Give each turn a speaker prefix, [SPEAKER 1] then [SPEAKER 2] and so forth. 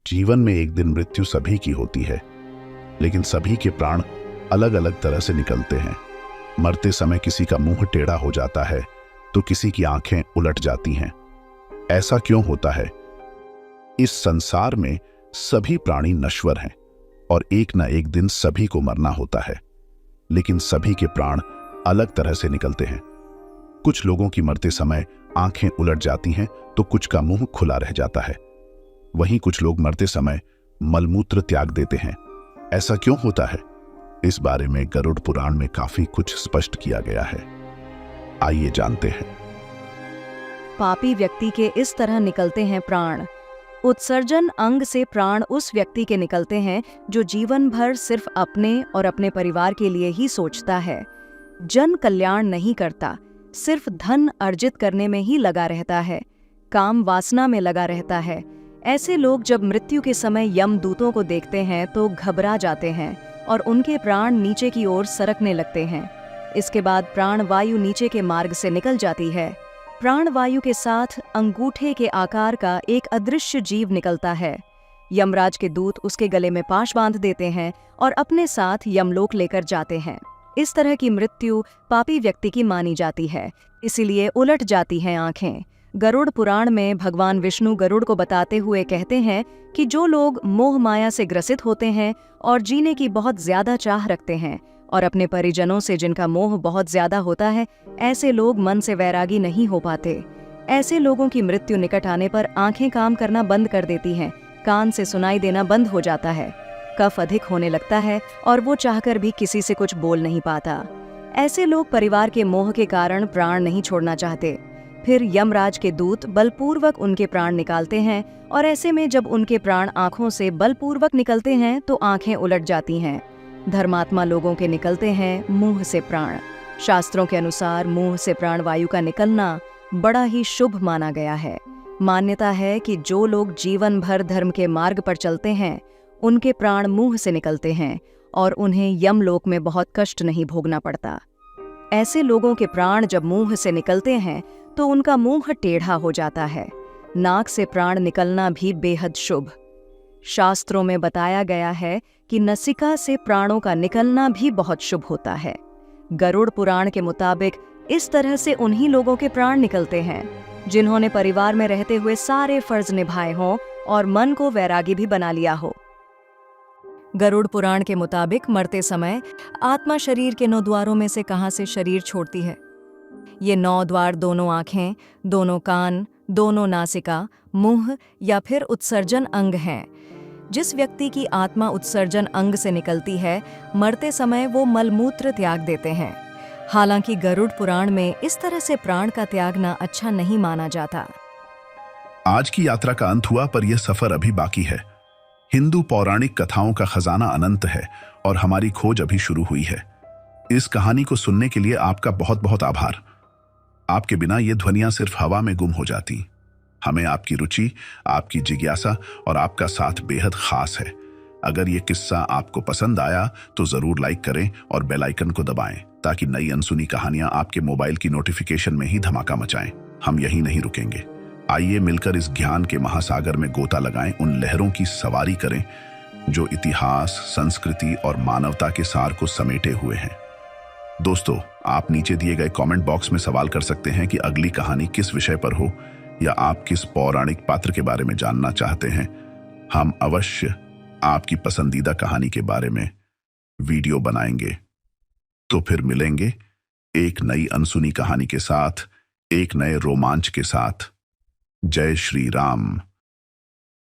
[SPEAKER 1] जीवन में एक दिन मृत्यु सभी की होती है, लेकिन सभी के प्राण अलग अलग तरह से निकलते हैं। मरते समय किसी का मुंह टेढ़ा हो जाता है तो किसी की आंखें उलट जाती हैं। ऐसा क्यों होता है? इस संसार में सभी प्राणी नश्वर हैं और एक न एक दिन सभी को मरना होता है, लेकिन सभी के प्राण अलग तरह से निकलते हैं। कुछ लोगों की मरते समय आंखें उलट जाती हैं तो कुछ का मुंह खुला रह जाता है। वहीं कुछ लोग मरते समय मलमूत्र त्याग देते हैं। ऐसा क्यों होता है? इस बारे में गरुड़ पुराण में काफी कुछ स्पष्ट किया गया है। आइए जानते हैं।
[SPEAKER 2] पापी व्यक्ति के इस तरह निकलते हैं प्राण। उत्सर्जन अंग से प्राण उस व्यक्ति के निकलते हैं जो जीवन भर सिर्फ अपने और अपने परिवार के लिए ही सोचता है, जन कल्याण नहीं करता, सिर्फ धन अर्जित करने में ही लगा रहता है, काम वासना में लगा रहता है। ऐसे लोग जब मृत्यु के समय यमदूतों को देखते हैं तो घबरा जाते हैं और उनके प्राण नीचे की ओर सरकने लगते हैं। इसके बाद प्राण वायु नीचे के मार्ग से निकल जाती है। प्राण वायु के साथ अंगूठे के आकार का एक अदृश्य जीव निकलता है। यमराज के दूत उसके गले में पाश बांध देते हैं और अपने साथ यमलोक लेकर जाते हैं। इस तरह की मृत्यु पापी व्यक्ति की मानी जाती है, इसीलिए उलट जाती हैं आंखें। गरुड़ पुराण में भगवान विष्णु गरुड़ को बताते हुए कहते हैं कि जो लोग मोह माया से ग्रसित होते हैं और जीने की बहुत ज्यादा चाह रखते हैं और अपने परिजनों से जिनका मोह बहुत ज्यादा होता है, ऐसे लोग मन से वैरागी नहीं हो पाते। ऐसे लोगों की मृत्यु निकट आने पर आंखें काम करना बंद कर देती हैं, कान से सुनाई देना बंद हो जाता है, कफ अधिक होने लगता है और वो चाहकर भी किसी से कुछ बोल नहीं पाता। ऐसे लोग परिवार के मोह के कारण प्राण नहीं छोड़ना चाहते। फिर यमराज के दूत बलपूर्वक उनके प्राण निकालते हैं और ऐसे में जब उनके प्राण आंखों से बलपूर्वक निकलते हैं तो आंखें उलट जाती हैं। धर्मात्मा लोगों के निकलते हैं मुंह से प्राण। शास्त्रों के अनुसार मुंह से प्राण वायु का निकलना बड़ा ही शुभ माना गया है। मान्यता है कि जो लोग जीवन भर धर्म के मार्ग पर चलते हैं उनके प्राण मुंह से निकलते हैं और उन्हें यमलोक में बहुत कष्ट नहीं भोगना पड़ता। ऐसे लोगों के प्राण जब मुंह से निकलते हैं तो उनका मुंह टेढ़ा हो जाता है। नाक से प्राण निकलना भी बेहद शुभ। शास्त्रों में बताया गया है कि नसिका से प्राणों का निकलना भी बहुत शुभ होता है। गरुड़ पुराण के मुताबिक इस तरह से उन्हीं लोगों के प्राण निकलते हैं जिन्होंने परिवार में रहते हुए सारे फर्ज निभाए हों और मन को वैरागी भी बना लिया हो। गरुड़ पुराण के मुताबिक मरते समय आत्मा शरीर के 9 द्वारों में से कहां से शरीर छोड़ती है। ये 9 द्वार दोनों आंखें, दोनों कान, दोनों नासिका, मुंह या फिर उत्सर्जन अंग हैं। जिस व्यक्ति की आत्मा उत्सर्जन अंग से निकलती है, मरते समय वो मलमूत्र त्याग देते हैं। हालांकि गरुड़ पुराण में इस तरह से प्राण का त्यागना अच्छा नहीं माना जाता।
[SPEAKER 1] आज की यात्रा का अंत हुआ, पर यह सफर अभी बाकी है। हिंदू पौराणिक कथाओं का खजाना अनंत है और हमारी खोज अभी शुरू हुई है। इस कहानी को सुनने के लिए आपका बहुत बहुत आभार। आपके बिना ये ध्वनियां सिर्फ हवा में गुम हो जाती। हमें आपकी रुचि, आपकी जिज्ञासा और आपका साथ बेहद खास है। अगर ये किस्सा आपको पसंद आया तो जरूर लाइक करें और बेल आइकन को दबाएं ताकि नई अनसुनी कहानियां आपके मोबाइल की नोटिफिकेशन में ही धमाका मचाएं। हम यहीं नहीं रुकेंगे। आइए मिलकर इस ज्ञान के महासागर में गोता लगाएं, उन लहरों की सवारी करें जो इतिहास, संस्कृति और मानवता के सार को समेटे हुए हैं। दोस्तों, आप नीचे दिए गए कमेंट बॉक्स में सवाल कर सकते हैं कि अगली कहानी किस विषय पर हो या आप किस पौराणिक पात्र के बारे में जानना चाहते हैं। हम अवश्य आपकी पसंदीदा कहानी के बारे में वीडियो बनाएंगे। तो फिर मिलेंगे एक नई अनसुनी कहानी के साथ, एक नए रोमांच के साथ। जय श्री राम।